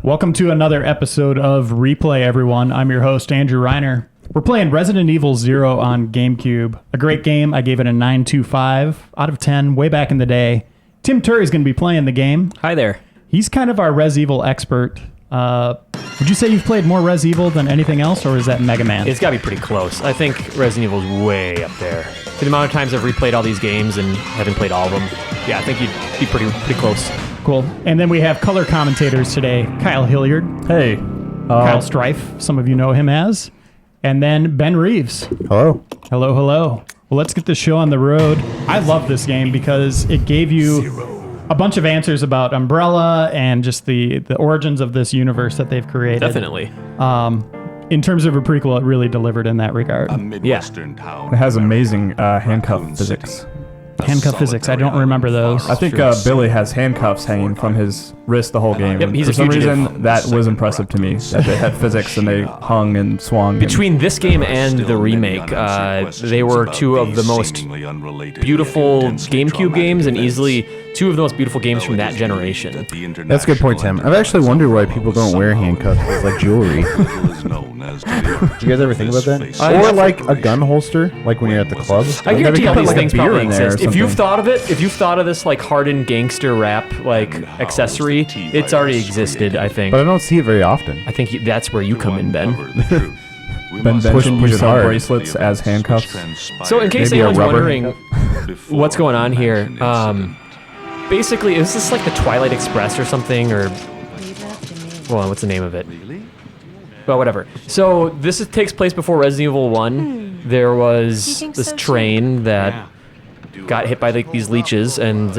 Welcome to another episode of Replay, everyone. I'm your host, Andrew Reiner. We're playing Resident Evil 0 on GameCube. A great game. I gave it a 9.25 out of 10 way back in the day. Tim Turi is going to be playing the game. Hi there. He's kind of our Res Evil expert. Would you say you've played more Res Evil than anything else, or is that Mega Man? It's got to be pretty close. I think Resident Evil's way up there. For the amount of times I've replayed all these games and haven't played all of them, yeah, I think you'd be pretty close. Cool. And then we have color commentators today. Kyle Hilliard. Hey. Kyle Strife, some of you know him as. And then Ben Reeves. Hello. Hello, hello. Well, let's get the show on the road. I love this game because it gave you a bunch of answers about Umbrella and just the origins of this universe that they've created. Definitely. In terms of a prequel, it really delivered in that regard. It has amazing handcuff physics. Handcuff physics, I don't remember those. I think Billy has handcuffs hanging from his wrist the whole game. Yep, he's for a some fugitive. reason, that was impressive to me, that they had physics and they hung and swung. Between this game and the remake, they were two of the most beautiful GameCube games and easily two of the most beautiful games from that generation. That's a good point, Tim. I've actually wondered why people don't wear handcuffs as like jewelry. Did you guys ever think about that? Or like a gun holster, like when you're at the club? I guarantee all these like a things beer probably in there or exist. If you've something. thought of it, if you've thought of this like hardened gangster rap like accessory, it's already existed, I think. But I don't see it very often. I think that's where you come in, Ben. Ben Benson push used it hard. bracelets as handcuffs. So in case Maybe a anyone's rubber wondering what's going on here, basically, is this like the Twilight Express or something, or well, what's the name of it? Well, whatever. So this takes place before Resident Evil 1. There was this train that got hit by like these leeches, and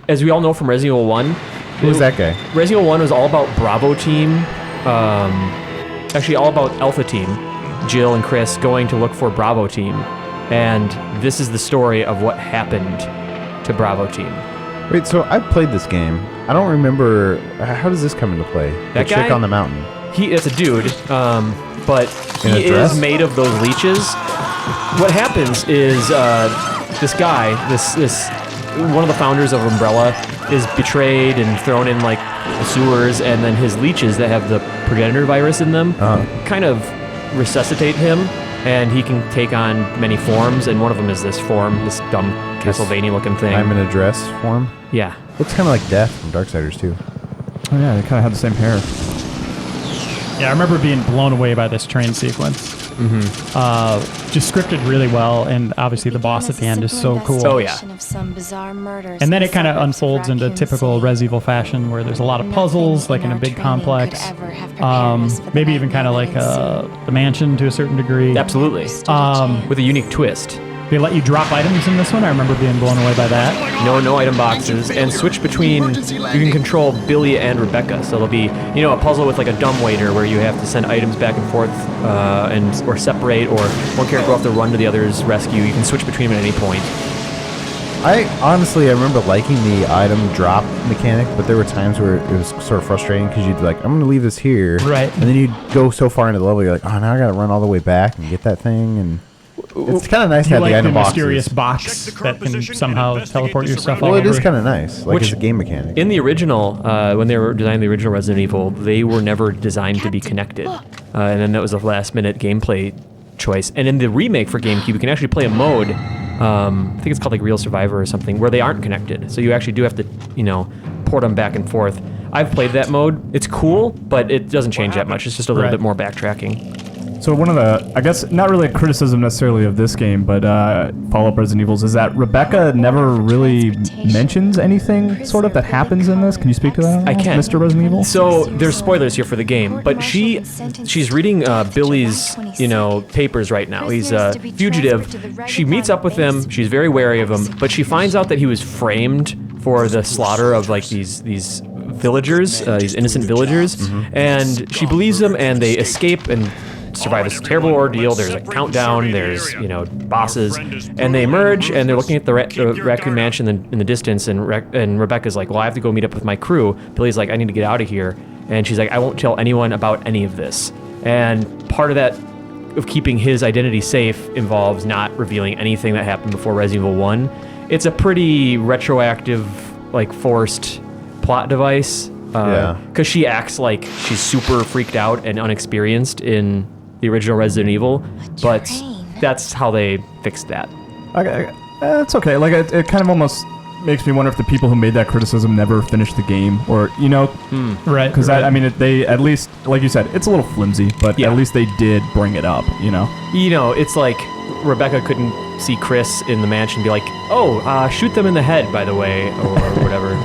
as we all know from Resident Evil 1, Who's that guy? Resident Evil 1 was all about Bravo Team, actually all about Alpha Team, Jill and Chris going to look for Bravo Team, and this is the story of what happened to Bravo Team. Wait, so I played this game. I don't remember. How does this come into play? That the chick guy? on the mountain. It's a dude, but In a he dress? is made of those leeches. What happens is this guy, this one of the founders of Umbrella, is betrayed and thrown in like the sewers, and then his leeches that have the progenitor virus in them kind of resuscitate him, and he can take on many forms, and one of them is this form, this dumb Castlevania-looking thing. I'm in a dress form. Yeah. Looks kind of like Death from Darksiders too. Oh yeah, they kind of had the same hair. Yeah, I remember being blown away by this train sequence. Just scripted really well, and obviously the boss at the end is so cool. Oh, yeah. And then it kind of unfolds into typical Res Evil fashion, where there's a lot of puzzles, like in a big complex. Maybe even kind of like the mansion to a certain degree. Absolutely. With a unique twist. They let you drop items in this one. I remember being blown away by that. No item boxes, and switch between, you can control Billy and Rebecca, so there'll be, a puzzle with like a dumbwaiter where you have to send items back and forth, or separate, or one character will have to run to the other's rescue. You can switch between them at any point. I remember liking the item drop mechanic, but there were times where it was sort of frustrating because you'd be like, I'm going to leave this here. Right. And then you'd go so far into the level, you're like, oh, now I got to run all the way back and get that thing. And it's kind of nice to You have like the the item mysterious boxes. box that can somehow teleport your stuff all Well, it over. is kind of nice, like Which- it's a game mechanic. In the original, when they were designing the original Resident Evil, they were never designed to be connected. And then that was a last-minute gameplay choice. And in the remake for GameCube, you can actually play a mode, I think it's called like Real Survivor or something, where they aren't connected. So you actually do have to, port them back and forth. I've played that mode. It's cool, but it doesn't change that much. It's just a little Right. bit more backtracking. So one of the, I guess, not really a criticism necessarily of this game, but follow-up Resident Evils, is that Rebecca never really mentions anything sort of that happens in this. Can you speak to that at all, I can. Mr. Resident Evil? So there's spoilers here for the game, but she's reading Billy's, papers right now. He's a fugitive. She meets up with him. She's very wary of him, but she finds out that he was framed for the slaughter of like these villagers, these innocent villagers, and she believes him, and they escape and survive this terrible ordeal. There's a countdown, there's bosses, and they emerge, and they're looking at the raccoon mansion in the distance, and Rebecca's like, well, I have to go meet up with my crew. Billy's like, I need to get out of here, and she's like, I won't tell anyone about any of this. And part of that, of keeping his identity safe, involves not revealing anything that happened before Resident Evil 1. It's a pretty retroactive, like forced plot device. Because she acts like she's super freaked out and unexperienced in the original Resident Evil, but that's how they fixed that. It's okay. Like it kind of almost makes me wonder if the people who made that criticism never finished the game, or right? Because they at least, like you said, it's a little flimsy, but at least they did bring it up. It's like Rebecca couldn't see Chris in the mansion and be like, "Oh, shoot them in the head," by the way, or whatever.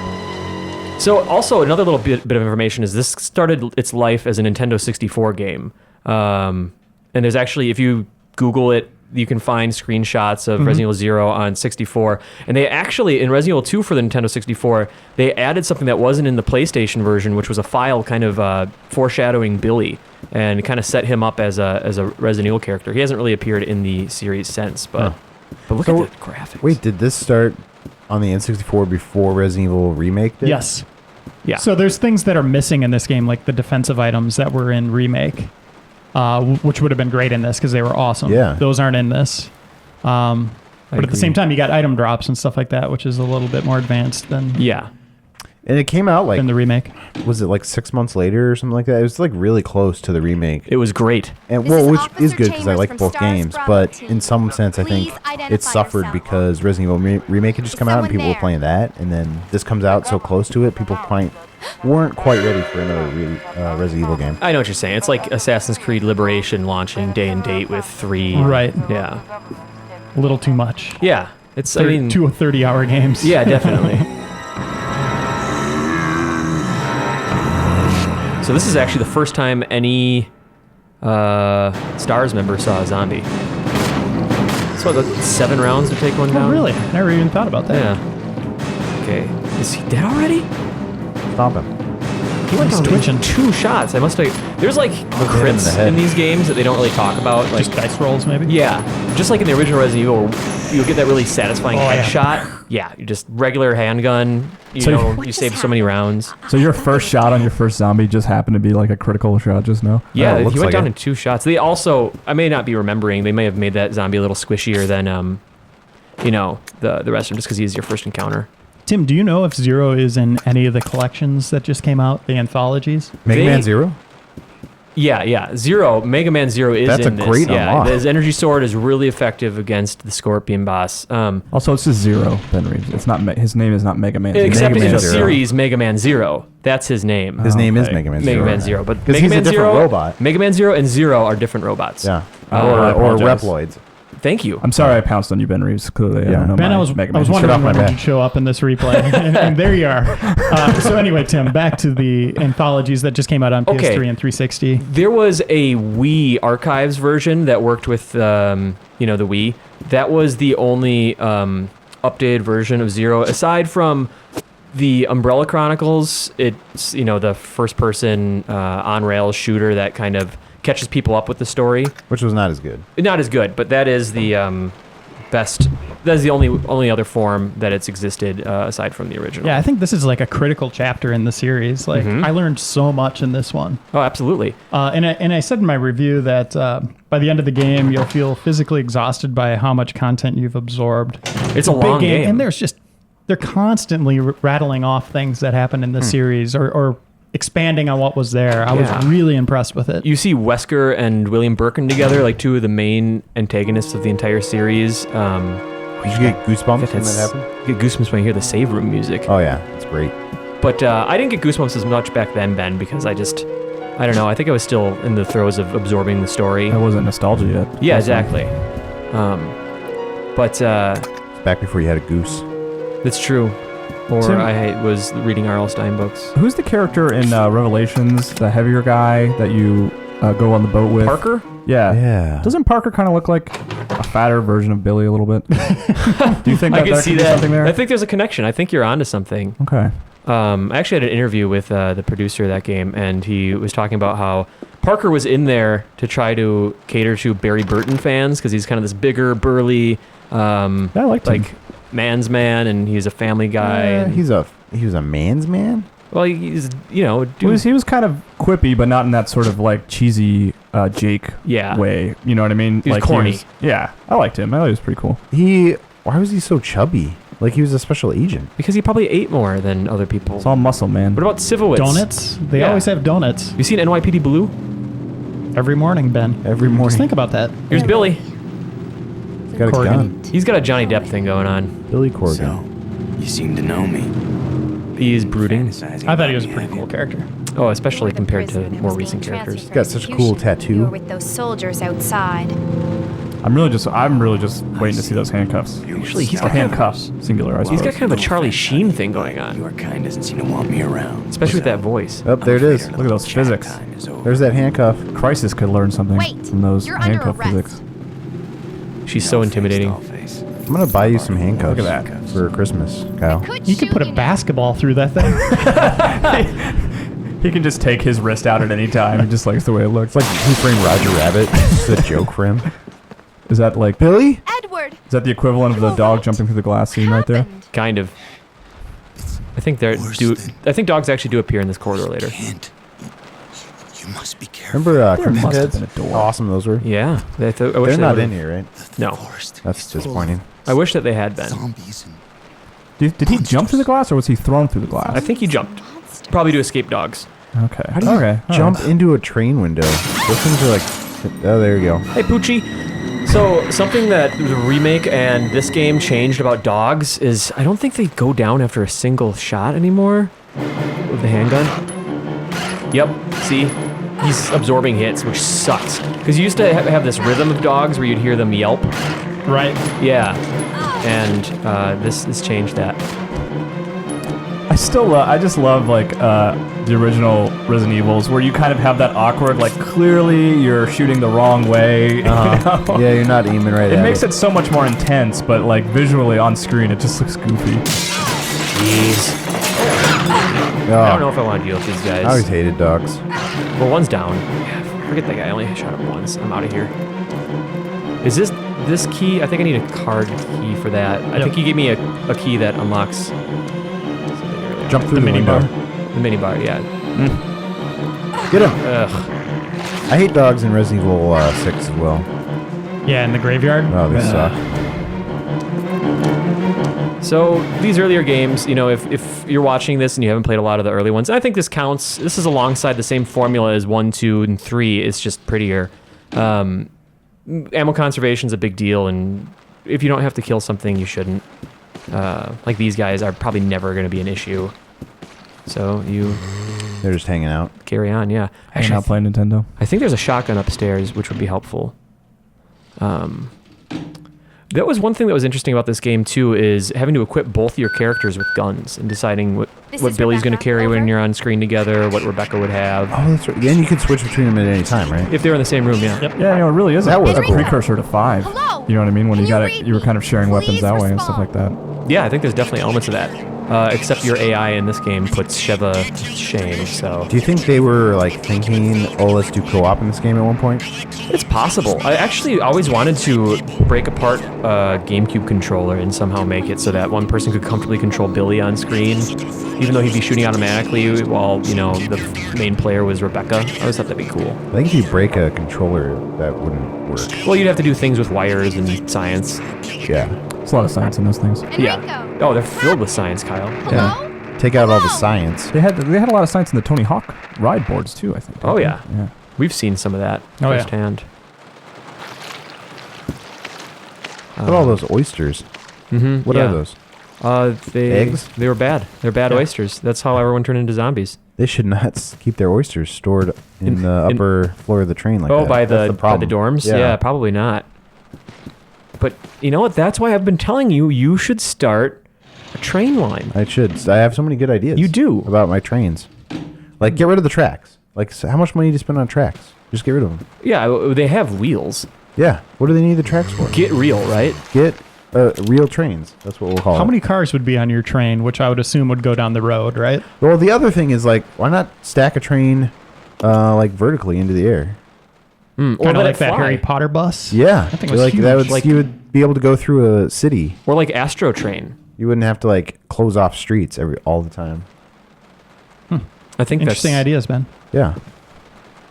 So also another little bit of information is this started its life as a Nintendo 64 game, and there's actually, if you Google it, you can find screenshots of Resident Evil 0 on 64. And they actually, in Resident Evil 2 for the Nintendo 64, they added something that wasn't in the PlayStation version, which was a file kind of foreshadowing Billy, and kind of set him up as a Resident Evil character. He hasn't really appeared in the series since, but look at the graphics. Wait, did this start on the N64 before Resident Evil Remake did? Yes. Yeah. So there's things that are missing in this game, like the defensive items that were in Remake. Which would have been great in this because they were awesome. Yeah. Those aren't in this. But at the same time, you got item drops and stuff like that, which is a little bit more advanced than And it came out in the remake. Was it like 6 months later or something like that? It was like really close to the remake. It was great. And which is good because I like both games, but in some sense I think it suffered because Resident Evil Remake had just come out and people were playing that, and then this comes out so close to it, people weren't quite ready for another Resident Evil game. I know what you're saying. It's like Assassin's Creed Liberation launching day and date with 3. Right. Yeah. A little too much. Yeah. It's 2 30-hour games. Yeah, definitely. So this is actually the first time any STARS member saw a zombie. So the 7 rounds to take one down? Oh, really? I never even thought about that. Yeah. Okay. Is he dead already? Stop him. He went down twitching 2 shots. I must have. There's like crits in these games that they don't really talk about. Like just dice rolls, maybe? Yeah. Just like in the original Resident Evil, you'll get that really satisfying headshot. Yeah. You just regular handgun. You save so many rounds. So your first shot on your first zombie just happened to be like a critical shot just now? Yeah, he went down in 2 shots. They also, I may not be remembering, they may have made that zombie a little squishier than, the rest of them, just because he's your first encounter. Tim, do you know if Zero is in any of the collections that just came out, the anthologies? Mega Man Zero? Yeah. Zero, Mega Man Zero is That's in this. That's a great unlock. His energy sword is really effective against the Scorpion boss. Also, it's just Zero, Ben Reeves. It's not. His name is not Mega Man. Except Mega in Man the series Mega Man Zero. That's his name. His name is Mega Man Zero. Mega Man Zero. But Mega Mega Man Man Zero, Zero, robot. Mega Man Zero and Zero are different robots. Yeah. Or Reploids. Thank you. I'm sorry I pounced on you, Ben Reeves. Clearly, I don't know. Ben, I was wondering when you'd show up in this replay, and there you are. So anyway, Tim, back to the anthologies that just came out on PS3 and 360. There was a Wii archives version that worked with, the Wii. That was the only updated version of Zero, aside from the Umbrella Chronicles. It's the first-person on-rails shooter that kind of catches people up with the story, which was not as good. Not as good, but that is the best. That is the only other form that it's existed aside from the original. Yeah, I think this is like a critical chapter in the series. Like I learned so much in this one. Oh, absolutely. And I said in my review that by the end of the game, you'll feel physically exhausted by how much content you've absorbed. It's a long big game, and they're constantly rattling off things that happen in the series or expanding on what was there. I was really impressed with it. You see Wesker and William Birkin together, like 2 of the main antagonists of the entire series. Did you get goosebumps when that happened? You get goosebumps when you hear the save room music. Oh yeah, it's great. But I didn't get goosebumps as much back then, Ben, because I don't know. I think I was still in the throes of absorbing the story. I wasn't nostalgia yet. Yeah, exactly. But it's back before you had a goose. That's true. Or Tim, I was reading R.L. Stein books. Who's the character in Revelations, the heavier guy that you go on the boat with? Parker? Yeah. Doesn't Parker kind of look like a fatter version of Billy a little bit? Do you think I can see that? Something there? I think there's a connection. I think you're onto something. Okay. I actually had an interview with the producer of that game, and he was talking about how Parker was in there to try to cater to Barry Burton fans because he's kind of this bigger, burly, I liked him. man's man, and he's a family guy. And he was a man's man. Well, he's he was kind of quippy, but not in that sort of like cheesy Jake way. You know what I mean? He was like corny. I liked him. I thought he was pretty cool. Why was he so chubby? Like he was a special agent. Because he probably ate more than other people. It's all muscle, man. What about Civowitz? Donuts? They Yeah. always have donuts. You seen NYPD Blue? Every morning, Ben. Every morning. Just think about that. Here's Billy. He's got a Corgan. gun. He's got a Johnny Depp thing going on. Billy Corgan. So, you seem to know me. He is brooding. I thought he was a pretty cool character. Oh, especially compared to more recent characters. He's got such a cool tattoo. With those soldiers outside. I'm really just waiting to see those handcuffs. Actually, he's Or got kind of, handcuffs, singular, I he's suppose. got kind of a Charlie Sheen thing going Your on, kind doesn't seem to want me around. especially with that voice. Oh, there it is. Look at those physics. There's that handcuff. Crisis could learn something Wait, from those you're under handcuff arrest. physics. She's so intimidating. I'm gonna buy you some handcuffs. Look at that. For Christmas, Kyle. You could put a basketball through that thing. He can just take his wrist out at any time. He just likes the way it looks. It's like Who Framed Roger Rabbit. It's a joke for him. Is that like Billy? Edward. Is that the equivalent of the dog jumping through the glass scene right there? Kind of. I think I think dogs actually do appear in this corridor later. Hint. You must be careful. Remember There Crimson must have Heads? been a door. How awesome those were. Yeah, I wish They're they not would've- in here, right? No, Forest That's is full of disappointing. I wish that they had been. Zombies and Did he jump through the glass or was he thrown through the glass? I think he jumped, probably to escape dogs. Okay. How do you okay. all jump right. into a train window? Those things are like... Oh, there you go. Hey, Poochie. So something that the remake and this game changed about dogs is I don't think they go down after a single shot anymore with the handgun. Yep. See, he's absorbing hits, which sucks. Because you used to have this rhythm of dogs where you'd hear them yelp. Right. Yeah. And this changed that. I just love like the original Resident Evils where you kind of have that awkward, like clearly you're shooting the wrong way. You know? Yeah, you're not aiming right It at makes it so much more intense, but like visually on screen, it just looks goofy. Jeez. Oh, I don't know if I want to deal with these guys. I always hated dogs. Well, one's down. Yeah, forget that guy. I only shot him once. I'm out of here. Is this key? I think I need a card key for that. I think he gave me a key that unlocks something earlier. Jump through the mini window. bar. The minibar, yeah. Get him. Ugh. I hate dogs in Resident Evil 6 as well. Yeah, in the graveyard. Oh, they suck. So these earlier games, you know, if you're watching this and you haven't played a lot of the early ones, I think this counts. This is alongside the same formula as 1, 2, and 3. It's just prettier. Ammo conservation's a big deal, and if you don't have to kill something, you shouldn't. Like these guys are probably never going to be an issue. So you They're just hanging out. carry on, yeah. Hanging Actually, out playing Nintendo. I think there's a shotgun upstairs, which would be helpful. That was one thing that was interesting about this game too, is having to equip both your characters with guns and deciding what This is Billy's going to Rebecca. carry when Over. you're on screen together, what Rebecca would have. Oh, that's right. And you can switch between them at any time, right? If they're in the same room, yeah. Yep. Yeah, you know, it really is That was a cool. precursor to 5. Hello? You know what I mean? When Can you got you it, read you were me? kind of sharing weapons Please that way and stuff like respond. that. Yeah, I think there's definitely elements of that. Except your AI in this game puts Sheva to shame, so Do you think they were like thinking, oh, let's do co-op in this game at one point? it's possible. I actually always wanted to break apart a GameCube controller and somehow make it so that one person could comfortably control Billy on screen, even though he'd be shooting automatically while, you know, the main player was Rebecca. I always thought that'd be cool. I think if you break a controller, that wouldn't work. Well, you'd have to do things with wires and science. Yeah. There's a lot of science in those things. Yeah. Oh, they're filled with science, Kyle. Hello? Take out all the Hello? science. They had a lot of science in the Tony Hawk ride boards too, I think. Oh, yeah. Yeah. We've seen some of that Oh, yeah. firsthand. What are all those oysters? Mm-hmm. What are those? Eggs? They were bad. They're bad Yeah. oysters. That's how everyone turned into zombies. They should not keep their oysters stored in the upper floor of the train like that. By That's the problem. dorms? Yeah, probably not. But you know what? That's why I've been telling you, you should start a train line. I should. I have so many good ideas. You do. About my trains. Like, get rid of the tracks. Like, so how much money do you spend on tracks? Just get rid of them. Yeah, they have wheels. Yeah. What do they need the tracks for? Get real, right? Get real trains. That's what we'll call it. How many cars would be on your train, which I would assume would go down the road, right? Well, the other thing is, like, why not stack a train, like, vertically into the air? Or Kind of let like it that fly. Harry Potter bus. Yeah. That thing was like, that huge. would, you would be able to go through a city. Or like Astro Train. You wouldn't have to, like, close off streets all the time. I think Interesting that's ideas, Ben. Yeah.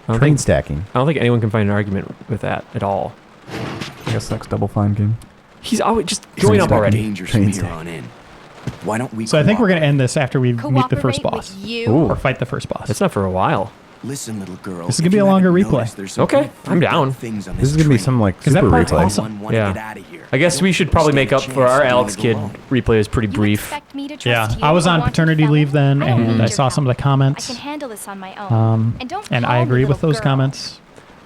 I don't Train think- stacking. I don't think anyone can find an argument with that at all. I guess next Double Fine game. He's always just join up stacking. already. Dangerous Train from here stack. on in. Why don't we? So I think we're going to end this after we meet the first boss. You? Or fight the first boss. It's not for a while. Listen, little girl. This is gonna be a longer replay. Okay, I'm down. This This is gonna be some like that super part's replay. awesome. Yeah. I guess we should probably make up for our Alex Kidd replay is pretty brief. Yeah, I was on paternity leave then, and I saw some of the I comments. can handle this on my own. And I agree with those comments.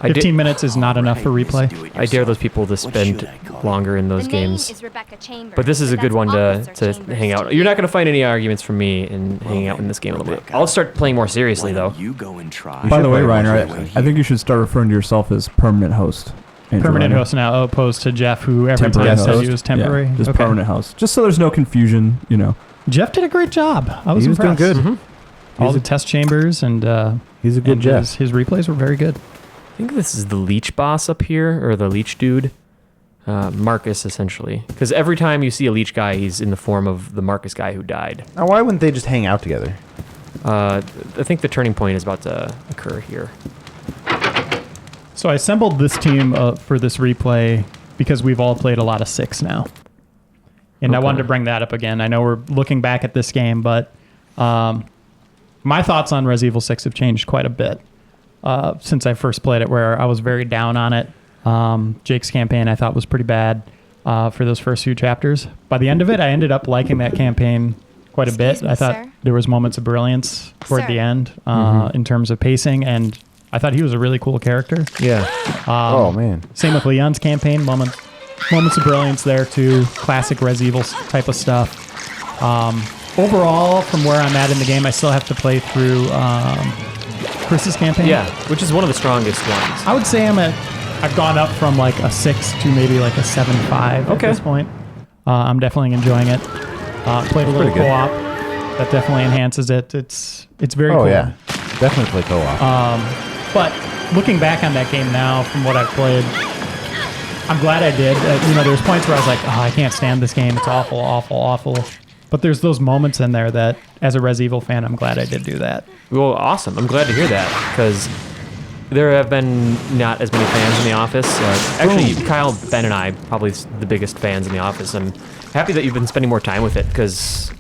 I did- 15 minutes is not enough for replay. I dare those people to spend longer in those games. But this is a good one to hang out. You're not going to find any arguments from me in hanging out in this game a little bit. I'll start playing more seriously, though. You go and try. By the way, play Reiner, Resident I think you should start referring to yourself as permanent host. Andrew Permanent Reiner. host now, opposed to Jeff, who every Temporary time said host. he was temporary. Yeah, just Okay. permanent host. Just so there's no confusion, you know. Jeff did a great job. I was He was doing impressed. good. All the test chambers and He's a good and Jeff. his replays were very good. I think this is the leech boss up here, or the leech dude. Marcus, essentially. Because every time you see a leech guy, he's in the form of the Marcus guy who died. Now, why wouldn't they just hang out together? I think the turning point is about to occur here. So I assembled this team for this replay because we've all played a lot of 6 now. And I Okay. wanted to bring that up again. I know we're looking back at this game, but my thoughts on Resident Evil 6 have changed quite a bit since I first played it, where I was very down on it. Jake's campaign I thought was pretty bad for those first few chapters. By the end of it, I ended up liking that campaign quite a bit. Excuse me, I thought sir? there was moments of brilliance toward Sir. the end in terms of pacing, and I thought he was a really cool character. Yeah. Oh man, Same with Leon's campaign. Moments of brilliance there too. Classic Res Evil type of stuff. Overall, from where I'm at in the game, I still have to play through Chris's campaign. Yeah, which is one of the strongest ones. I would say I've gone up from like a 6 to maybe like a 7.5 at Okay. this point. I'm definitely enjoying it. Played a little pretty good. co-op. That definitely enhances it. It's very oh cool. yeah, definitely play co-op. But looking back on that game now, from what I've played, I'm glad I did. There's points where I was like, oh, I can't stand this game. It's awful, awful, awful. But there's those moments in there that, as a Res Evil fan, I'm glad I did do that. Well, awesome. I'm glad to hear that, because there have been not as many fans in the office. Actually, Kyle, Ben, and I probably the biggest fans in the office. I'm happy that you've been spending more time with it, because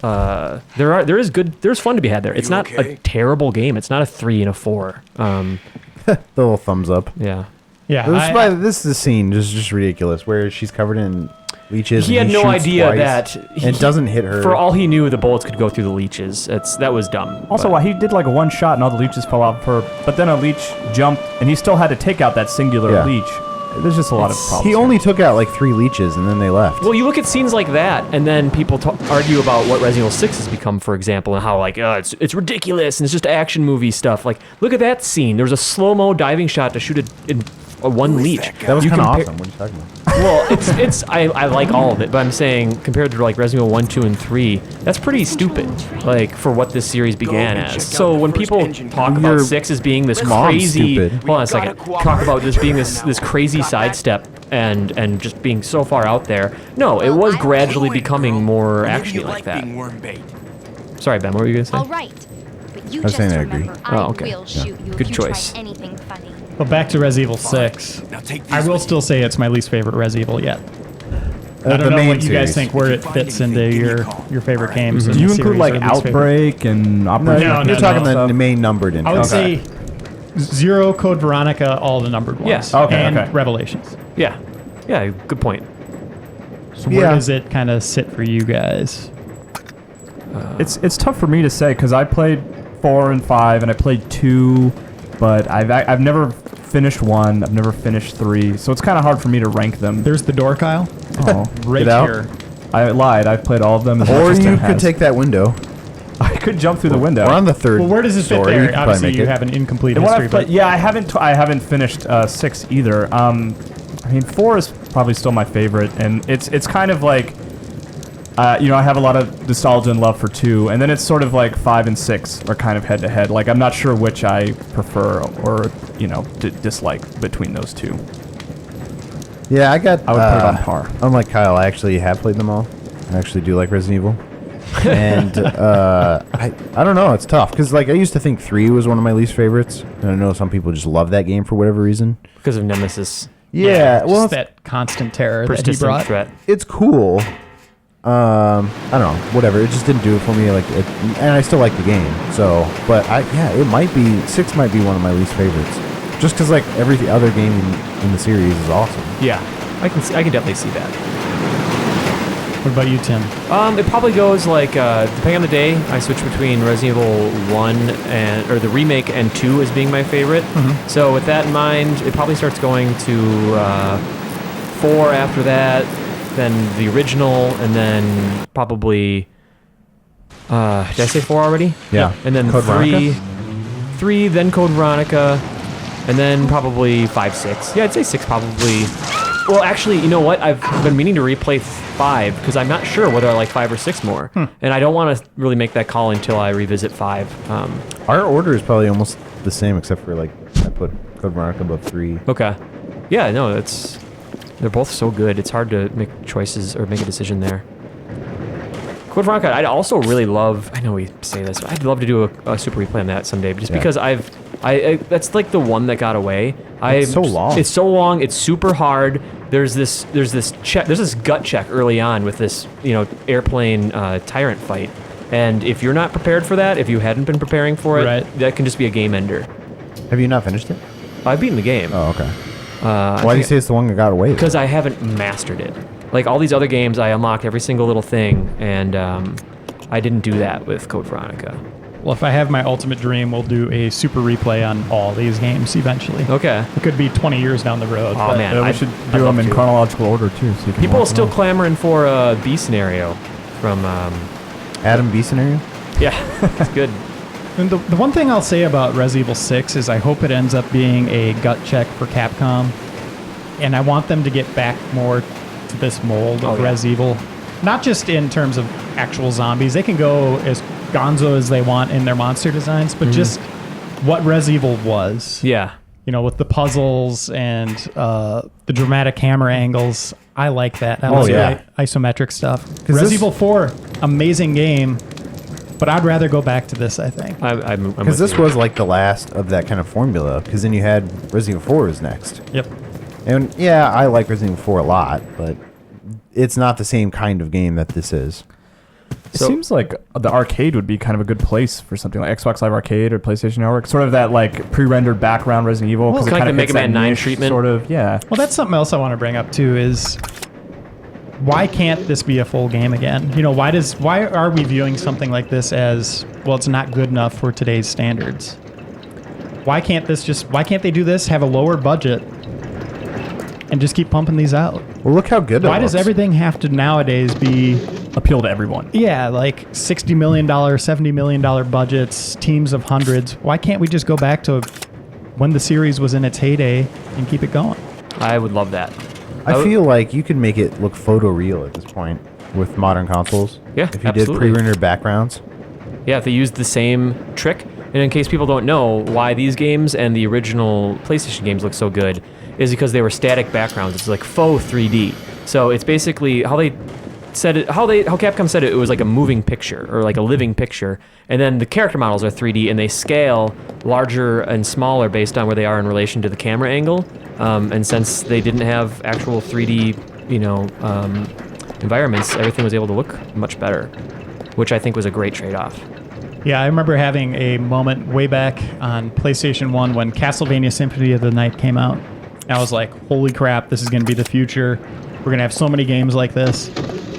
there's fun to be had there. It's not a terrible game. It's not a 3 and a 4. The little thumbs up. Yeah. Yeah, This is the scene just ridiculous where she's covered in leeches. He and had no shoots idea twice, that and it doesn't hit her. For all he knew, the bullets could go through the leeches. That was dumb. Also, but- why he did like a one shot and all the leeches fell out but then a leech jumped and he still had to take out that singular Yeah. leech. There's just a lot of problems. He only took out like 3 leeches and then they left. Well, you look at scenes like that, and then people argue about what Resident Evil 6 has become, for example, and how like it's ridiculous and it's just action movie stuff. Like, look at that scene. There was a slow-mo diving shot to shoot it in one leech. That was You kind of compare- awesome. What are you talking about? Well, I like all of it, but I'm saying compared to like Resident Evil 1, 2, and 3, that's pretty stupid. Like for what this series began as. So when people talk about Your 6 as being this mom's crazy, stupid. hold on a second, talk about this being this crazy sidestep and just being so far out there. No, it was gradually becoming more actiony like that. Sorry, Ben, what were you gonna say? All right. But you I was just saying I remember, agree. I Oh, okay. will shoot you Good if you choice. try anything funny. But back to Res Evil 6. I will still say it's my least favorite Res Evil yet. I don't know what you guys think, where it fits into your favorite games. in Do you the include series like or least favorite. Outbreak and Operation? No, You're talking stuff? the main numbered in. I would Okay. say 0, Code Veronica, all the numbered ones. Yes. Okay, and okay. Revelations. Yeah, good point. So where Yeah. does it kind of sit for you guys? It's tough for me to say because I played 4 and 5 and I played 2, but I've never finished 1. I've never finished 3, so it's kind of hard for me to rank them. There's the door, Kyle. Oh, Right Get out. here. I lied. I've played all of them. As much Or as you Tim could has. take that window. I could jump through the window. We're on the 3rd. Well, where does it fit story. there? You could probably Obviously, make you it. have an incomplete And what history, I've played, but yeah, I haven't finished 6 either. I mean, 4 is probably still my favorite, and it's kind of like, I have a lot of nostalgia and love for 2, and then it's sort of like 5 and 6 are kind of head to head. Like I'm not sure which I prefer or dislike between those 2. Yeah, I would put it on par. Unlike Kyle, I actually have played them all. I actually do like Resident Evil. And I don't know, it's tough because like I used to think 3 was one of my least favorites, and I know some people just love that game for whatever reason. Because of Nemesis. Yeah, well, just that constant terror that he Persistent brought. threat. it's cool, I don't know, whatever. It just didn't do it for me. And I still like the game. So, but it might be 6 might be one of my least favorites, just because like every other game in the series is awesome. Yeah, I can definitely see that. What about you, Tim? It probably goes like depending on the day. I switch between Resident Evil 1 or the remake and 2 as being my favorite. Mm-hmm. So with that in mind, it probably starts going to 4 after that, then the original, and then probably did I say 4 already? Yeah. And then Code 3, then Code Veronica, and then probably 5, 6. Yeah, I'd say 6 probably. Well, actually, you know what? I've been meaning to replay 5 because I'm not sure whether I like 5 or 6 more, and I don't want to really make that call until I revisit 5. Our order is probably almost the same, except for like I put Code Veronica above 3. Okay. Yeah, no, they're both so good. It's hard to make choices or make a decision there. Code Veronica, I'd also really love. I know we say this, but I'd love to do a super replay on that someday, just because I that's like the one that got away. It's so long. It's so long. It's super hard. There's this gut check early on with this airplane tyrant fight, and if you're not prepared for that, if you hadn't been preparing for it, Right. that can just be a game ender. Have you not finished it? I've beaten the game. Oh, okay. Why do you say it's the one that got away? Because I haven't mastered it. Like all these other games, I unlocked every single little thing, and I didn't do that with Code Veronica. Well, if I have my ultimate dream, we'll do a super replay on all these games eventually. Okay. It could be 20 years down the road. Oh, but man. Yeah, we I'd- should I'd do love them in to. chronological order too. So you can People are watch still them all. clamoring for a B scenario from. Adam B scenario? Yeah, it's good. And the one thing I'll say about Resident Evil 6 is I hope it ends up being a gut check for Capcom. And I want them to get back more to this mold of yeah. Res Evil. Not just in terms of actual zombies. They can go as gonzo as they want in their monster designs, but just what Res Evil was. Yeah. With the puzzles and the dramatic camera angles. I like that. I Oh, like yeah. isometric stuff. Res Evil 4, amazing game, but I'd rather go back to this, I think. I'm Because with this you. was like the last of that kind of formula. Because then you had Resident Evil 4 is next. Yep. And yeah, I like Resident Evil 4 a lot, but it's not the same kind of game that this is. It seems like the arcade would be kind of a good place for something like Xbox Live Arcade or PlayStation Network. Sort of that like pre-rendered background Resident Evil. Well, it kind of kind the of Mega hits that Man 9 niche treatment. Sort of, yeah. Well, that's something else I want to bring up too is why can't this be a full game again? Why are we viewing something like this as, well, it's not good enough for today's standards? Why can't they do this, have a lower budget, and just keep pumping these out? Well, look how good it Why does looks. everything have to nowadays be, Appeal to everyone. yeah, like $60 million, $70 million budgets, teams of hundreds? Why can't we just go back to when the series was in its heyday and keep it going? I would love that. I feel like you could make it look photoreal at this point with modern consoles. Yeah, If you absolutely. did pre-rendered backgrounds. Yeah, if they used the same trick. And in case people don't know why these games and the original PlayStation games look so good, is because they were static backgrounds. It's like faux 3D. So it's basically how they said it. How Capcom said it. It was like a moving picture or like a living picture. And then the character models are 3D and they scale larger and smaller based on where they are in relation to the camera angle. And since they didn't have actual 3D, environments, everything was able to look much better, which I think was a great trade-off. Yeah, I remember having a moment way back on PlayStation 1 when Castlevania Symphony of the Night came out. I was like, holy crap, this is going to be the future. We're going to have so many games like this.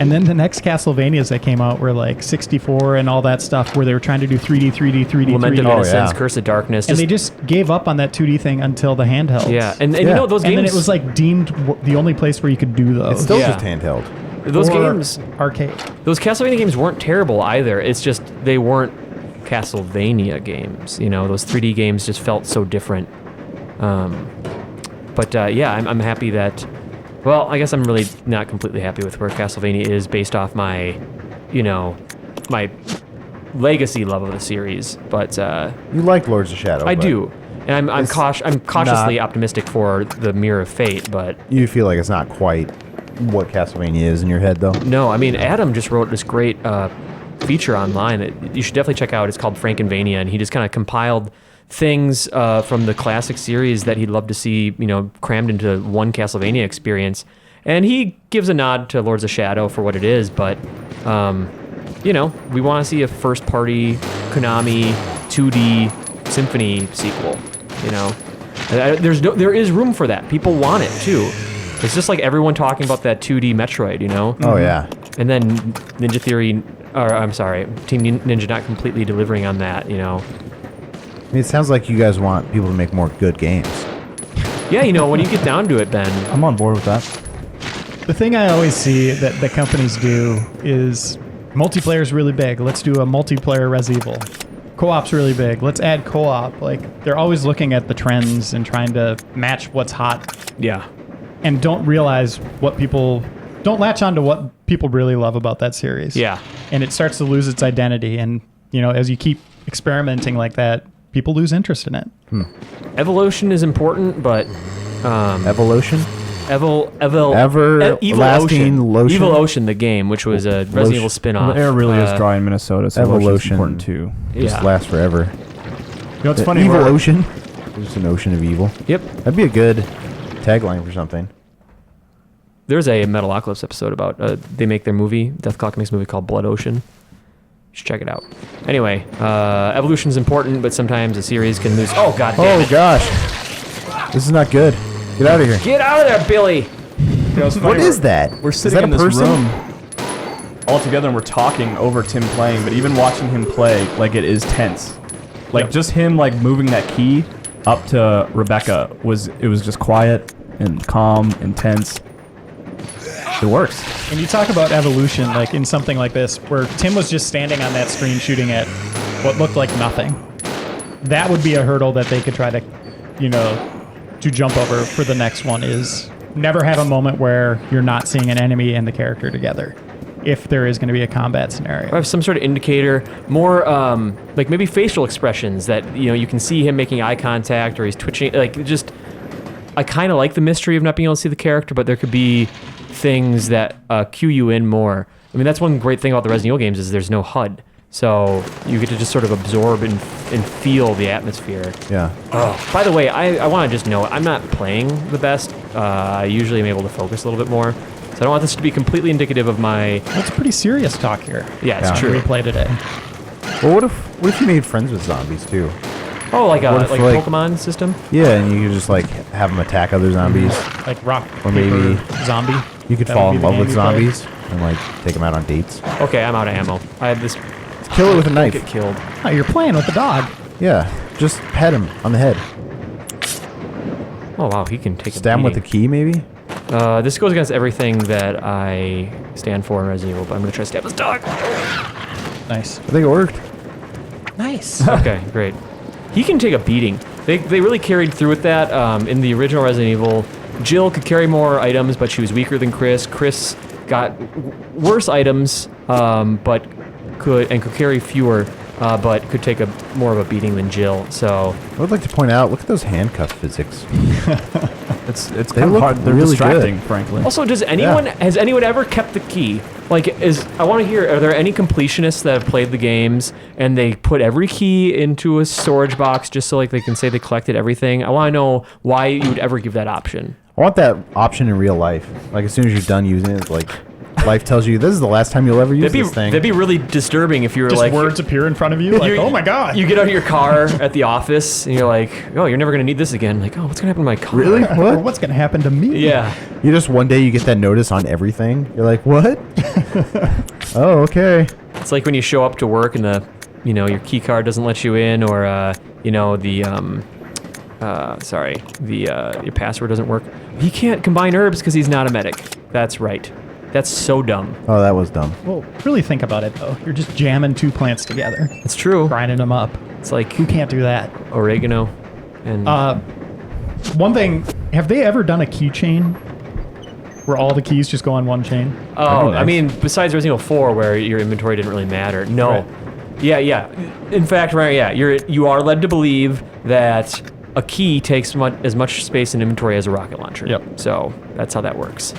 And then the next Castlevanias that came out were like 64 and all that stuff where they were trying to do 3D. Lament of 3D. Innocence, yeah. Curse of Darkness. And they just gave up on that 2D thing until the handhelds. Yeah, and Yeah. those And games. then it was like deemed the only place where you could do those. It's still Yeah. just handheld. those Or games. arcade. Those Castlevania games weren't terrible either. It's just they weren't Castlevania games. Those 3D games just felt so different. Yeah, I'm happy that. Well, I guess I'm really not completely happy with where Castlevania is based off my, my legacy love of the series. But You like Lords of Shadow. I but do, and I'm It's cautiously not- optimistic for the Mirror of Fate. But You feel like it's not quite what Castlevania is in your head, though. no, I mean Adam just wrote this great feature online that you should definitely check out. It's called Frankenvania, and he just kind of compiled things from the classic series that he'd love to see, crammed into one Castlevania experience. And he gives a nod to Lords of Shadow for what it is, but, we want to see a first-party Konami 2D Symphony sequel, There is room for that. People want it, too. It's just like everyone talking about that 2D Metroid, Oh, yeah. And then Team Ninja not completely delivering on that, It sounds like you guys want people to make more good games. Yeah, when you get down to it, Ben. I'm on board with that. The thing I always see that the companies do is multiplayer is really big. Let's do a multiplayer Res Evil. Co-op's really big. Let's add co-op. Like, they're always looking at the trends and trying to match what's hot. Yeah. And don't latch on to what people really love about that series. Yeah. And it starts to lose its identity. And, as you keep experimenting like that, people lose interest in it. Evolution is important, but... Evolution? Evil Lasting Lotion? Evil Ocean, the game, which was a Resident Evil spin-off. The air really is dry in Minnesota, so Evolution's important too. Just lasts forever. It's funny. Evil Ocean? Just an ocean of evil. Yep. That'd be a good tagline for something. There's a Metalocalypse episode about they make their movie. Death Clock makes a movie called Blood Ocean. You should check it out. Anyway, evolution is important, but sometimes a series can lose. Oh god damn it! Oh gosh, this is not good. Get out of here. Get out of there, Billy! What is that? We're sitting in this room all together and we're talking over Tim playing, but even watching him play, like, it is tense. Like, just him, like, moving that key up to Rebecca was just quiet and calm and tense. It works. And you talk about evolution, like in something like this, where Tim was just standing on that screen shooting at what looked like nothing. That would be a hurdle that they could try to, to jump over for the next one, is never have a moment where you're not seeing an enemy and the character together, if there is going to be a combat scenario. Or have some sort of indicator, more like maybe facial expressions that, you can see him making eye contact or he's twitching. Like, I kind of like the mystery of not being able to see the character, but there could be things that cue you in more. I mean, that's one great thing about the Resident Evil games is there's no HUD. So you get to just sort of absorb and feel the atmosphere. Yeah. Oh, by the way, I want to just know, I'm not playing the best. I usually am able to focus a little bit more. So I don't want this to be completely indicative of my... That's pretty serious talk here. Yeah, it's true. Replay today. Well, what if you made friends with zombies too? Oh, like a What if, Pokemon system? Yeah, and you could just like have them attack other zombies. Like rock, Or paper, maybe zombie. You could That fall would in be the love game with you play. zombies and like take them out on dates. Okay, I'm out of ammo. I had this... Kill it with a Don't knife. get killed. Oh, you're playing with the dog. Yeah, just pet him on the head. Oh, wow, he can take Stab him with the key, maybe. This goes against everything that I stand for in Resident Evil, but I'm going to try to stab this dog. Nice. I think it worked. Nice. Okay, great. He can take a beating. They really carried through with that. In the original Resident Evil, Jill could carry more items, but she was weaker than Chris. Chris got worse items, but could carry fewer, but could take more of a beating than Jill. So I would like to point out, look at those handcuff physics. It's They kind of look hard. They're really distracting, good. frankly. also, has anyone ever kept the key? Like, I want to hear, are there any completionists that have played the games and they put every key into a storage box just so like they can say they collected everything? I want to know why you would ever give that option. I want that option in real life. Like as soon as you're done using it, like life tells you this is the last time you'll ever use this thing. That'd be really disturbing if you were Just like... words appear in front of you, like, oh my god. You get out of your car at the office and you're like, oh, you're never going to need this again. Like, oh, what's going to happen to my car? Really? Or What? what's going to happen to me? Yeah. You just one day you get that notice on everything. You're like, what? Oh, okay. It's like when you show up to work and your key card doesn't let you in, or your password doesn't work. He can't combine herbs because he's not a medic. That's right. That's so dumb. Oh, that was dumb. Well, really think about it, though. You're just jamming two plants together, It's true. grinding them up. It's like Who can't do that? oregano and One thing, have they ever done a keychain where all the keys just go on one chain? oh, nice. I mean, besides Resident Evil 4 where your inventory didn't really matter. No. Right. Yeah. In fact, right, yeah, you are led to believe that a key takes as much space in inventory as a rocket launcher. Yep. So that's how that works.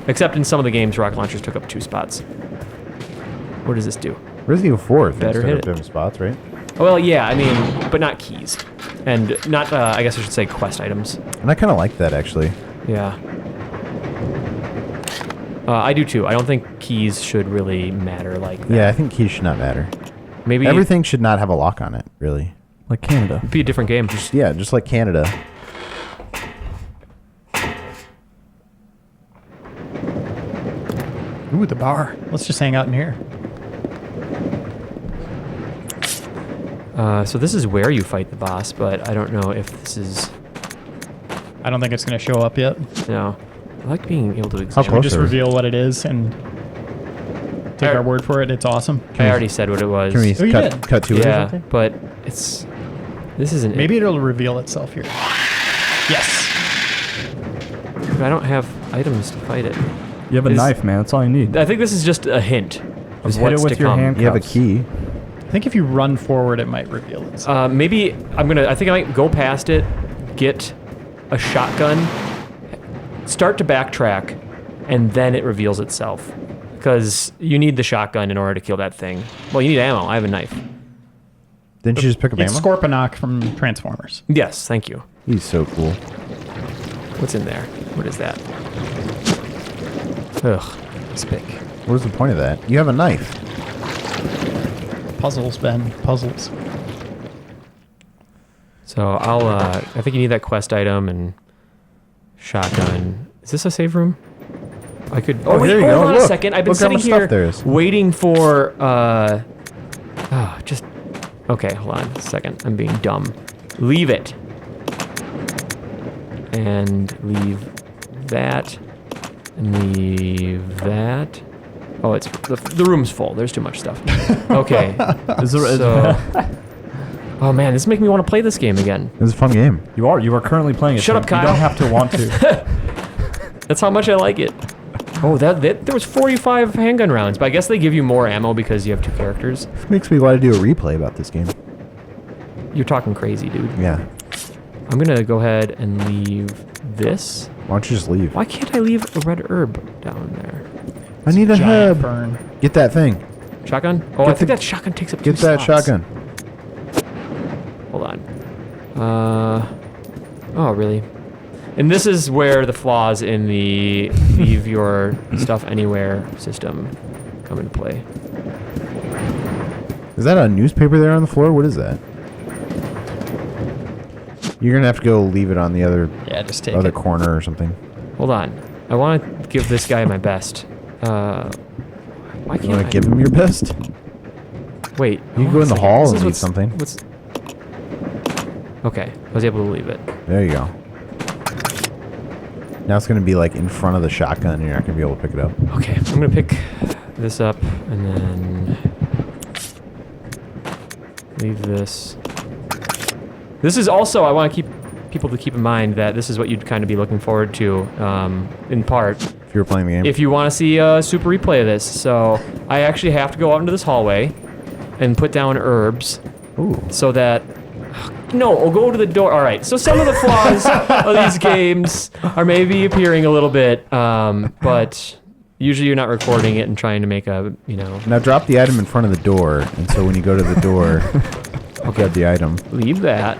Except in some of the games, rocket launchers took up 2 spots. What does this do? Resident Evil 4 things Better took hit up it. different spots, right? Well, yeah, I mean, but not keys. And not, I guess I should say quest items. And I kind of like that, actually. Yeah. I do too. I don't think keys should really matter like that. Yeah, I think keys should not matter. Maybe Everything should not have a lock on it, really. Like Canada. it'd be a different game. Yeah, just like Canada. Ooh, the bar. Let's just hang out in here. So this is where you fight the boss, but I don't know if this is. I don't think it's going to show up yet. No, I like being able to How examine. close Just are we? reveal what it is and take our word for it. It's awesome. I already said what it was. Can we Oh, you did? cut to it or Yeah, something? but it's. This isn't. Maybe it'll reveal itself here. Yes. I don't have items to fight it. You have a knife, man. That's all you need. I think this is just a hint of Just hit it what's with to your come. hand. You have a Cuffs. key. I think if you run forward, it might reveal itself. Maybe I think I might go past it, get a shotgun, start to backtrack, and then it reveals itself. Because you need the shotgun in order to kill that thing. Well, you need ammo. I have a knife. Didn't you just pick up It's ammo? Scorponok from Transformers. Yes, thank you. He's so cool. What's in there? What is that? Ugh. Spick. What is the point of that? You have a knife. Puzzles, Ben. Puzzles. So I think you need that quest item and shotgun. Is this a save room? I could. Oh, wait, there you hold go. on a Look. second. I've been Look how sitting much stuff here there is. waiting for. Just. Okay, hold on a second. I'm being dumb. Leave it. And leave that. And leave that. Oh, it's the room's full. There's too much stuff. Okay. Oh man, this is making me want to play this game again. It was a fun game. You are currently playing it. Shut so up, Kyle. You don't have to want to. That's how much I like it. Oh, there was 45 handgun rounds, but I guess they give you more ammo because you have two characters. Makes me want to do a replay about this game. You're talking crazy, dude. Yeah. I'm gonna go ahead and leave this. Why don't you just leave? Why can't I leave a red herb down there? I need a Giant hub. burn. Get that thing. Shotgun? Oh, I Get think the- that shotgun takes up Get two that slots. shotgun. Hold on. Oh, really? And this is where the flaws in the leave your stuff anywhere system come into play. Is that a newspaper there on the floor? What is that? You're gonna have to go leave it on the other Yeah, just take other it. corner or something. Hold on. I want to give this guy my best. Why You can't want I to give him your best? Wait. You can go in the hall and leave something. Okay, I was able to leave it. There you go. Now it's gonna be like in front of the shotgun. And you're not gonna be able to pick it up. Okay, I'm gonna pick this up and then leave this. This is also, I want to keep people to keep in mind that this is what you'd kind of be looking forward to, in part, If you were playing the game. if you want to see a super replay of this. So I actually have to go out into this hallway and put down herbs Ooh. so that. No, I'll go to the door. All right. So some of the flaws of these games are maybe appearing a little bit, but usually you're not recording it and trying to make a, Now drop the item in front of the door, and so when you go to the door, grab the item. leave that,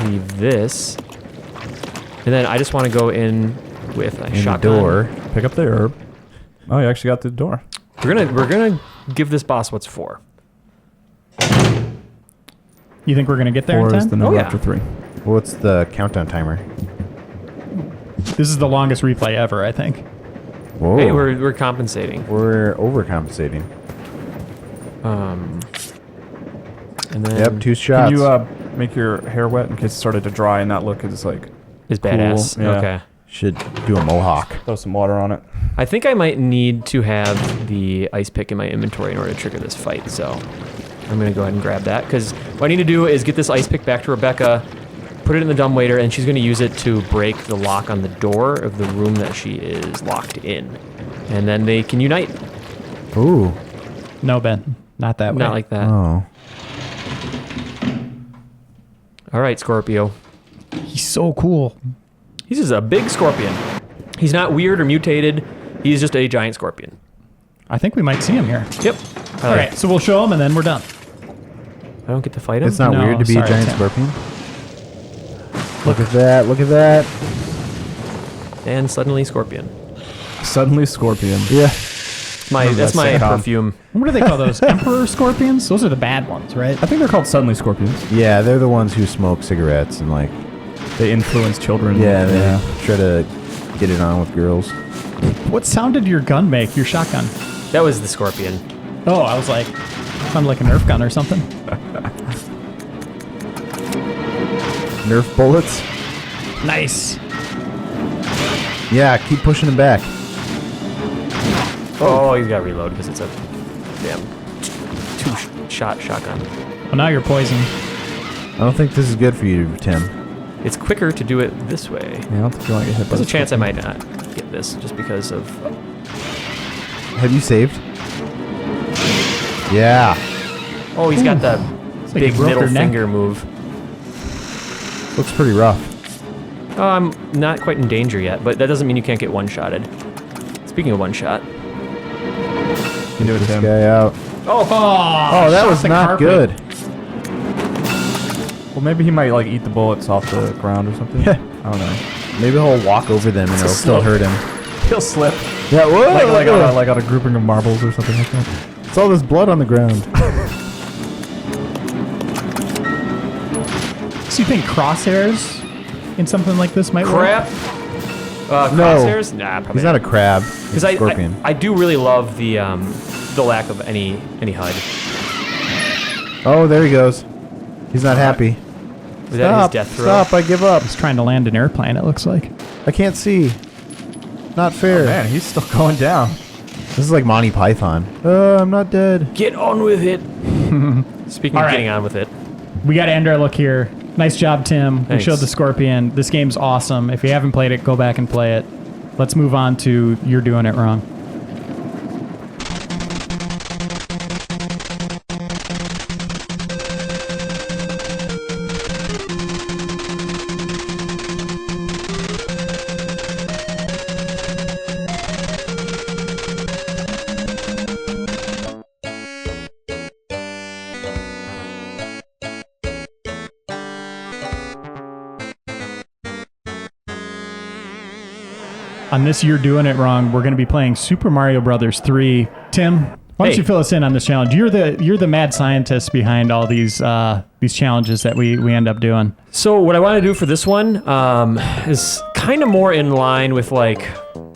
leave this, and then I just want to go in with a In the shotgun. door. Pick up the herb. Oh, you actually got the door. We're gonna give this boss what's for. You think we're going to get there 4 in is time? the number yeah. after 3. What's the countdown timer? This is the longest replay ever, I think. Whoa. Hey, we're compensating. We're overcompensating. And then Yep, 2 shots. Can you make your hair wet in case it started to dry and not look as like is badass. Cool, yeah. Okay. Should do a mohawk. throw some water on it? I think I might need to have the ice pick in my inventory in order to trigger this fight, so I'm going to go ahead and grab that, because what I need to do is get this ice pick back to Rebecca, put it in the dumbwaiter, and she's going to use it to break the lock on the door of the room that she is locked in. And then they can unite. Ooh. No, Ben. Not that way. Not like that. Oh. All right, Scorpio. He's so cool. He's just a big scorpion. He's not weird or mutated. He's just a giant scorpion. I think we might see him here. Yep. All right, so we'll show him and then we're done. I don't get to fight him? It's not No, weird to be sorry, a giant Tim. scorpion. Look at that. Look at that. And suddenly Scorpion. Suddenly Scorpion. Yeah. That's my sitcom. perfume. What do they call those? Emperor scorpions? Those are the bad ones, right? I think they're called Suddenly Scorpions. Yeah, they're the ones who smoke cigarettes and like. They influence children. Yeah, they try to get it on with girls. What sound did your gun make? Your shotgun? That was the scorpion. Oh, I was like, sounded like a Nerf gun or something. Nerf bullets. Nice. Yeah, keep pushing him back. Oh, he's got to reload because it's a damn two-shot shotgun. Well, now you're poisoned. I don't think this is good for you, Tim. It's quicker to do it this way. Yeah, I don't think you want to get hit by There's a the chance I scorpion. might not get this just because of... Have you saved? Yeah. Oh, he's got the like big he broke middle her neck. finger move. Looks pretty rough. Oh, I'm not quite in danger yet, but that doesn't mean you can't get one-shotted. Speaking of one-shot. You can do it, Tim. Guy out. Oh, Oh, that was not good. Well, maybe he might like eat the bullets off the ground or something. I don't know. Maybe he'll walk over them and it'll still hurt him. He'll slip. Yeah, whoa, Like on a grouping of marbles or something like that. It's all this blood on the ground. So you think crosshairs in something like this might Crap! work? Crosshairs? Nah, probably He's not a crab. He's Because a scorpion. I do really love the lack of any HUD. Oh, there he goes. He's not happy. Was that his death throw? Stop, I give up. He's trying to land an airplane, it looks like. I can't see. Not fair. Man, he's still going down. This is like Monty Python. I'm not dead. Get on with it. Speaking All of right. getting on with it, We got to end our look here. Nice job, Tim. Thanks. We showed the Scorpion. This game's awesome. If you haven't played it, go back and play it. Let's move on to You're Doing It Wrong. On this You're Doing It Wrong, we're going to be playing Super Mario Brothers 3. Tim, why don't Hey. you fill us in on this challenge? You're the mad scientist behind all these challenges that we end up doing. so what I want to do for this one is kind of more in line with like,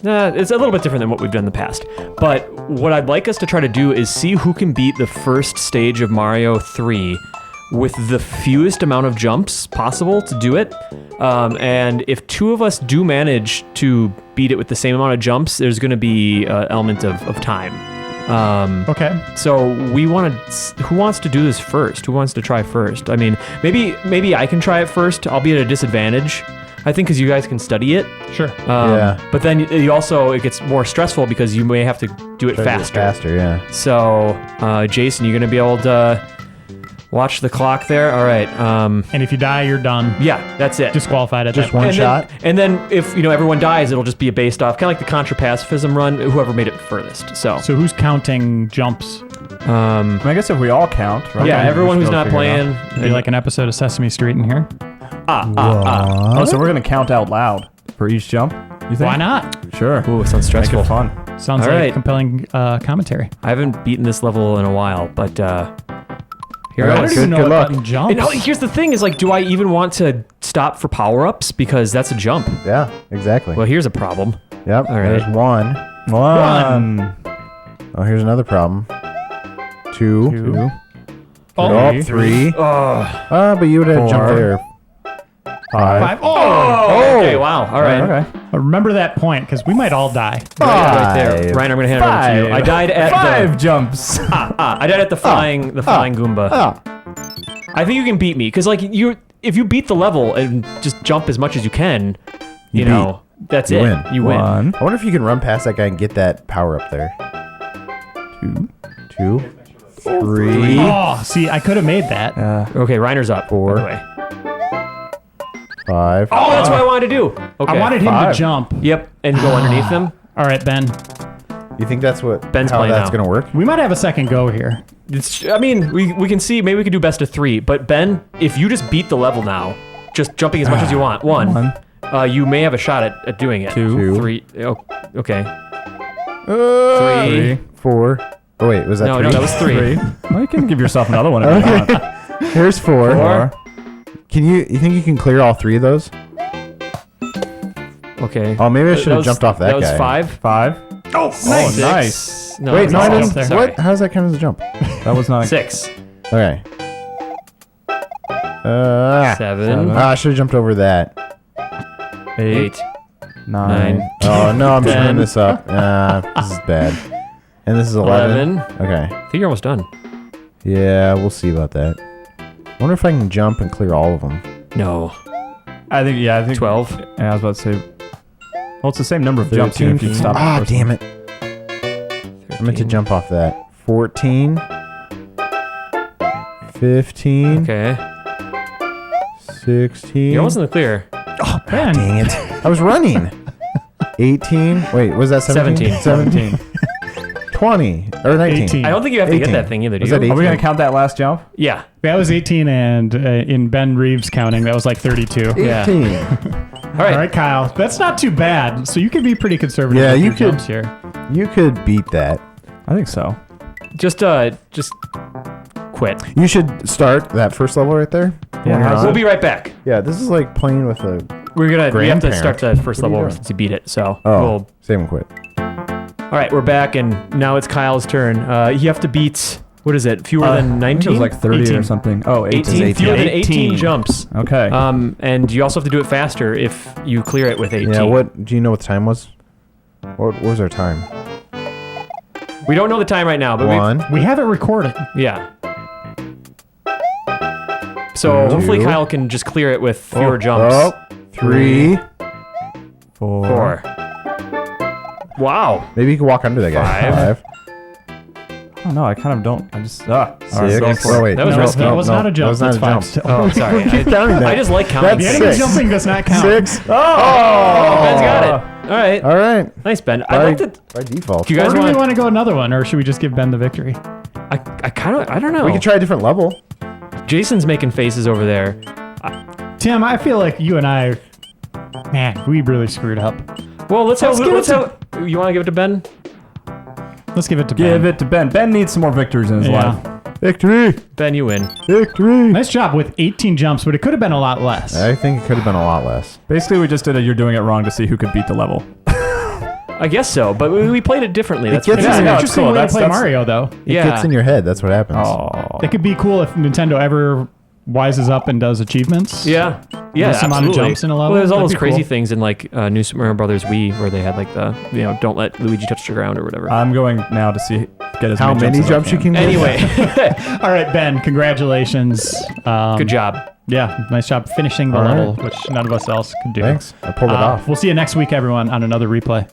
it's a little bit different than what we've done in the past. But what I'd like us to try to do is see who can beat the first stage of Mario 3 with the fewest amount of jumps possible to do it. And if two of us do manage to beat it with the same amount of jumps, there's going to be an element of time. Okay. So we want to. Who wants to do this first? Who wants to try first? I mean, maybe I can try it first. I'll be at a disadvantage, I think, because you guys can study it. Sure. Yeah. But then it gets more stressful because you may have to do it Try to do it faster. faster, yeah. So, Jason, you're gonna be able to watch the clock there. All right. And if you die, you're done. Yeah, that's it. Disqualified at Just that one point. shot? And then if everyone dies, it'll just be based off kind of like the Contra Pacifism run. Whoever made it furthest. So So who's counting jumps? I guess if we all count, right? yeah, we everyone should who's be able not to figure it playing. Be like an episode of Sesame Street in here. out. Oh, so we're gonna count out loud for each jump. You think? Why not? Sure. Ooh, sounds Make stressful. it fun. Sounds All like right. compelling commentary. I haven't beaten this level in a while, but here All I right, I don't go. even know good what luck. button jumps. And here's the thing: is like, do I even want to stop for power-ups because that's a jump? Yeah, exactly. Well, here's a problem. Yep, all right. there's one. One. Oh, here's another problem. Two. Two. Oh, three. Oh, But you would have jumped Four. there. Five. Oh! okay, wow. All right. Okay. Remember that point, because we might all die. Right there. Five. Ryan, I'm gonna hand it over to you. I died at five jumps. I died at the flying Goomba. I think you can beat me because if you beat the level and just jump as much as you can, You that's You it. win. You win. One. I wonder if you can run past that guy and get that power up there. Two. Three. Oh, see, I could have made that. Okay, Reiner's up. Four. By the way. Five. Oh, that's what I wanted to do. Okay. I wanted him to Five. jump. Yep, and go underneath them. All right, Ben. You think that's how Ben's playing that's now. gonna work? We might have a second go here. I mean, we can see. Maybe we can do best of three. But Ben, if you just beat the level now, just jumping as much as you want. One. You may have a shot at doing it. Two. Three. Oh, okay. 3. 4. Oh wait, was that No, 3? no, that was 3. Well, you can give yourself another one if you want. Here's 4. 4. You think you can clear all 3 of those? Okay. Oh, maybe I should have jumped off that guy. That was 5. 5. Oh, Oh, nice. No, Wait, no, I that's didn't. all. What? How does that count as a jump? That was not 6. Okay. 7. I should have jumped over that. 8. 9. 9. Oh no, I'm 10. screwing this up. This is bad. And this is 11. 11. Okay. I think you're almost done. Yeah, we'll see about that. I wonder if I can jump and clear all of them. No. I think 12. Yeah, I was about to say. Well, it's the same number of jumps here if you stop. Ah, the first damn one. it. I meant to jump off that. 14. 15. Okay. 16. You're almost in the clear. Oh, man. Dang it. I was running. 18. Wait, was that 17? 17. 20. Or 19. 18. I don't think you have to 18. get that thing either, do Was you? that Are we 18? going to count that last jump? Yeah. That was 18, and in Ben Reeves counting, that was like 32. 18. All All right. right, Kyle. That's not too bad. So you could be pretty conservative Yeah, with you your could. jumps here. You could beat that. I think so. Just quit. You should start that first level right there. Yeah, how's We'll be right back. Yeah, this is like playing with a... We have to Grandparent. start the first What are you level doing? since you beat it. So Oh, save and quit. all right, we're back, and now it's Kyle's turn. You have to beat, what is it, fewer than I think 19? it was like 30 or 18. something. Oh, 18. 18? 18. Fewer than 18 18 jumps. Okay. And you also have to do it faster if you clear it with 18. Yeah, do you know what the time was? What was our time? We don't know the time right now, but 1. We have it recorded. yeah. So hopefully 2. Kyle can just clear it with fewer jumps. Oh, 3. 4. Wow. Maybe you can walk under that guy. 5. I don't know. I kind of don't. I just. All right, 6. go for it. Oh, wait. That was No, risky. that was not a jump. That was not That's a five jump. still. Oh, sorry. Keep counting that. I just like counting. The That's enemy 6. jumping does not count. 6. Oh, Ben's got it. All right. All right. Nice, Ben. I By, like to. by default. Do you guys Or do we want? want to go another one, or should we just give Ben the victory? I kind of. I don't know. We can try a different level. Jason's making faces over there. Tim, I feel like you and I, man, we really screwed up. Well, let's have. give Let's it have. You want to give it to Ben? Let's give it to Ben. Give it to Ben. Ben needs some more victories in his life. Victory. Ben, you win. Victory. Nice job with 18 jumps, but it could have been a lot less. I think it could have been a lot less. Basically, we just did a you're doing it wrong to see who could beat the level. I guess so, but we played it differently. That's gets It's Yeah, an no, it's interesting cool. way to That's- play that's- Mario, though. It yeah. gets in your head. That's what happens. Oh. It could be cool if Nintendo ever wises up and does achievements. Yeah. Yeah, There's some amount of absolutely. jumps in a level. Well, there's all That'd those be crazy cool. things in like New Super Mario Brothers Wii where they had like the don't let Luigi touch the ground or whatever. I'm going now to see get as How many as I jumps you can get? Anyway, All right, Ben, congratulations. good job. Yeah, nice job finishing the All right. level, which none of us else could do. Thanks. I pulled it off. We'll see you next week, everyone, on another replay.